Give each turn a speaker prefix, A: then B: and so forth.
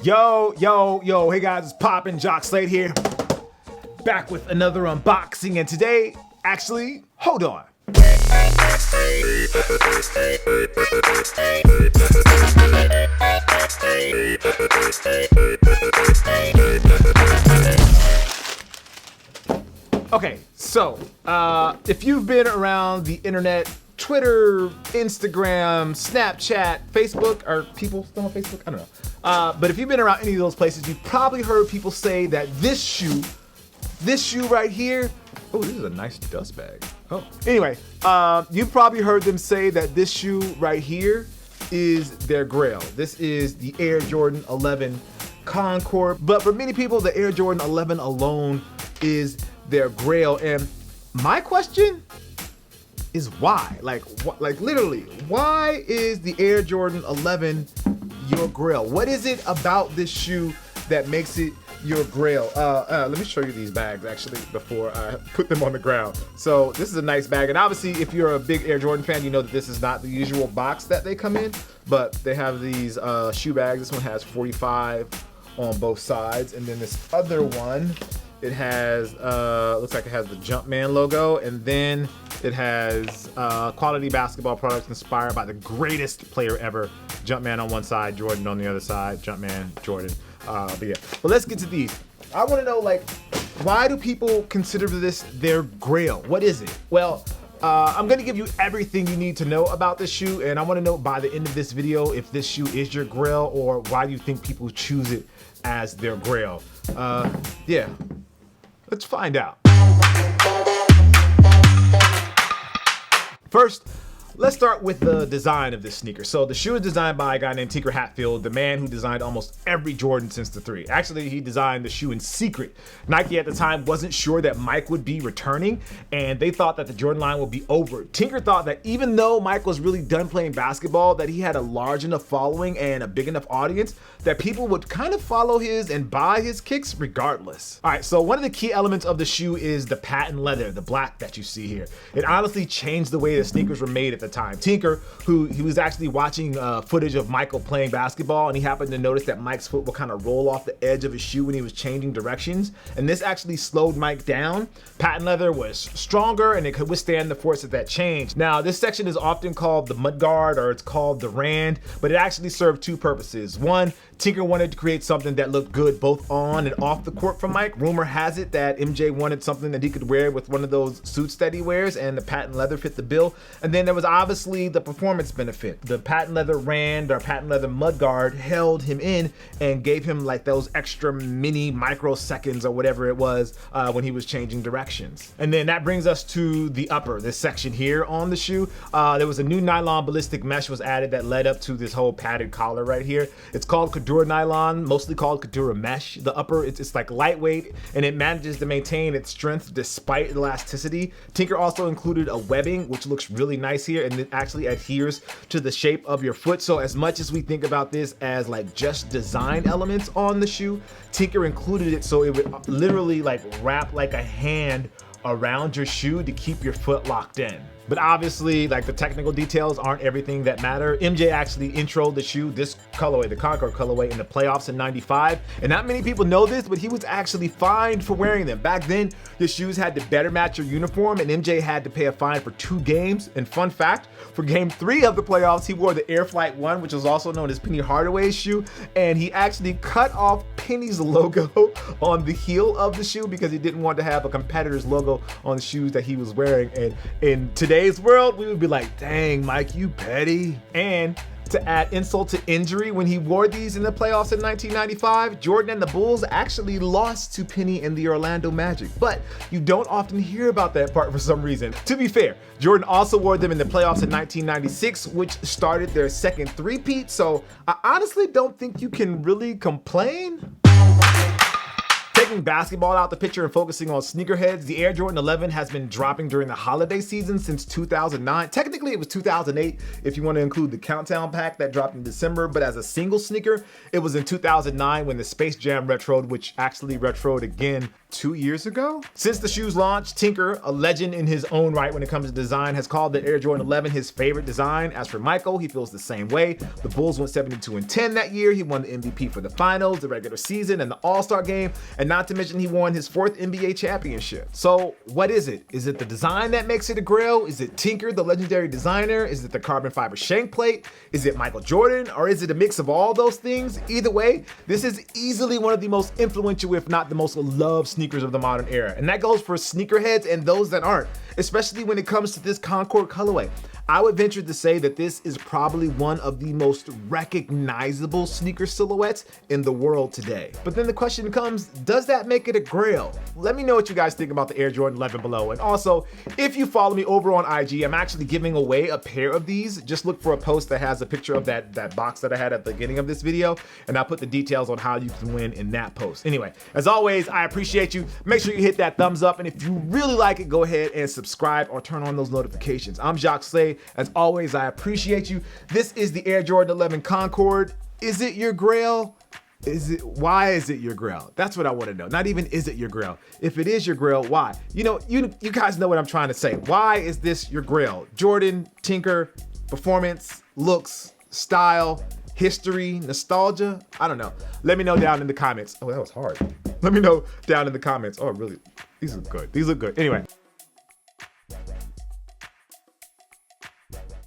A: Yo, hey guys, it's poppin', Jacques Slade here. Back with another unboxing, and today, actually, hold on. Okay, so, if you've been around the internet, Twitter, Instagram, Snapchat, Facebook, are people still on Facebook? I don't know. But if you've been around any of those places, you've probably heard people say that this shoe right here, oh, this is a nice dust bag. Oh, anyway, you've probably heard them say that this shoe right here is their grail. This is the Air Jordan 11 Concord. But for many people, the Air Jordan 11 alone is their grail. And my question is why? Like literally, why is the Air Jordan 11 your grail? What is it about this shoe that makes it your grail? Let me show you these bags actually before I put them on the ground. So this is a nice bag, and obviously if you're a big Air Jordan fan, you know that this is not the usual box that they come in, but they have these shoe bags. This one has 45 on both sides, and then this other one, it has, looks like it has the Jumpman logo, and then it has quality basketball products inspired by the greatest player ever. Jumpman on one side, Jordan on the other side. Jumpman, Jordan. But yeah, but let's get to these. I want to know, like, why do people consider this their grail? What is it? Well, I'm gonna give you everything you need to know about this shoe, and I want to know by the end of this video if this shoe is your grail or why do you think people choose it as their grail. Yeah, let's find out. First, let's start with the design of this sneaker. So the shoe is designed by a guy named Tinker Hatfield, the man who designed almost every Jordan since the 3. Actually, he designed the shoe in secret. Nike at the time wasn't sure that Mike would be returning, and they thought that the Jordan line would be over. Tinker thought that even though Mike was really done playing basketball, that he had a large enough following and a big enough audience that people would kind of follow his and buy his kicks regardless. All right, so one of the key elements of the shoe is the patent leather, the black that you see here. It honestly changed the way the sneakers were made at the time. Tinker, he was actually watching footage of Michael playing basketball, and he happened to notice that Mike's foot would kind of roll off the edge of his shoe when he was changing directions, and this actually slowed Mike down. Patent leather was stronger and it could withstand the force of that change. Now, this section is often called the mudguard, or it's called the rand, but it actually served two purposes. One, Tinker wanted to create something that looked good both on and off the court for Mike. Rumor has it that MJ wanted something that he could wear with one of those suits that he wears, and the patent leather fit the bill. And then there was obviously the performance benefit. The patent leather rand or patent leather mudguard held him in and gave him like those extra mini microseconds or whatever it was when he was changing directions. And then that brings us to the upper, this section here on the shoe. There was a new nylon ballistic mesh was added that led up to this whole padded collar right here. It's called Kadura nylon, mostly called Kadura mesh. The upper, it's like lightweight, and it manages to maintain its strength despite elasticity. Tinker also included a webbing, which looks really nice here, and it actually adheres to the shape of your foot. So as much as we think about this as like just design elements on the shoe, Tinker included it so it would literally like wrap like a hand around your shoe to keep your foot locked in. But obviously, like, the technical details aren't everything that matter. MJ actually introed the shoe, this colorway, the Concord colorway, in the playoffs in '95. And not many people know this, but he was actually fined for wearing them. Back then, your shoes had to better match your uniform, and MJ had to pay a fine for 2 games. And fun fact, for game 3 of the playoffs, he wore the Air Flight 1, which was also known as Penny Hardaway's shoe. And he actually cut off Penny's logo on the heel of the shoe because he didn't want to have a competitor's logo on the shoes that he was wearing. And in today's world, we would be like, dang, Mike, you petty. And to add insult to injury, when he wore these in the playoffs in 1995, Jordan and the Bulls actually lost to Penny and the Orlando Magic. But you don't often hear about that part for some reason. To be fair, Jordan also wore them in the playoffs in 1996, which started their second three-peat. So I honestly don't think you can really complain. Taking basketball out the picture and focusing on sneakerheads, the Air Jordan 11 has been dropping during the holiday season since 2009. Technically, it was 2008 if you want to include the Countdown pack that dropped in December, but as a single sneaker, it was in 2009 when the Space Jam retroed, which actually retroed again 2 years ago? Since the shoe's launch, Tinker, a legend in his own right when it comes to design, has called the Air Jordan 11 his favorite design. As for Michael, he feels the same way. The Bulls went 72-10 that year. He won the MVP for the finals, the regular season, and the All-Star game, and not to mention he won his 4th NBA championship. So what is it? Is it the design that makes it a grail? Is it Tinker, the legendary designer? Is it the carbon fiber shank plate? Is it Michael Jordan? Or is it a mix of all those things? Either way, this is easily one of the most influential, if not the most loved sneakers of the modern era. And that goes for sneakerheads and those that aren't, especially when it comes to this Concord colorway. I would venture to say that this is probably one of the most recognizable sneaker silhouettes in the world today. But then the question comes, does that make it a grail? Let me know what you guys think about the Air Jordan 11 below. And also, if you follow me over on IG, I'm actually giving away a pair of these. Just look for a post that has a picture of that box that I had at the beginning of this video, and I'll put the details on how you can win in that post. Anyway, as always, I appreciate you. Make sure you hit that thumbs up, and if you really like it, go ahead and subscribe or turn on those notifications. I'm Jacques Slade. As always, I appreciate you. This is the Air Jordan 11 Concord. Is it your grail? Why is it your grail? That's what I want to know. Not even is it your grail. If it is your grail, why? You know, you guys know what I'm trying to say. Why is this your grail? Jordan, Tinker, performance, looks, style, history, nostalgia? I don't know. Let me know down in the comments. Oh, that was hard. Let me know down in the comments. Oh, really? These look good. These look good. Anyway.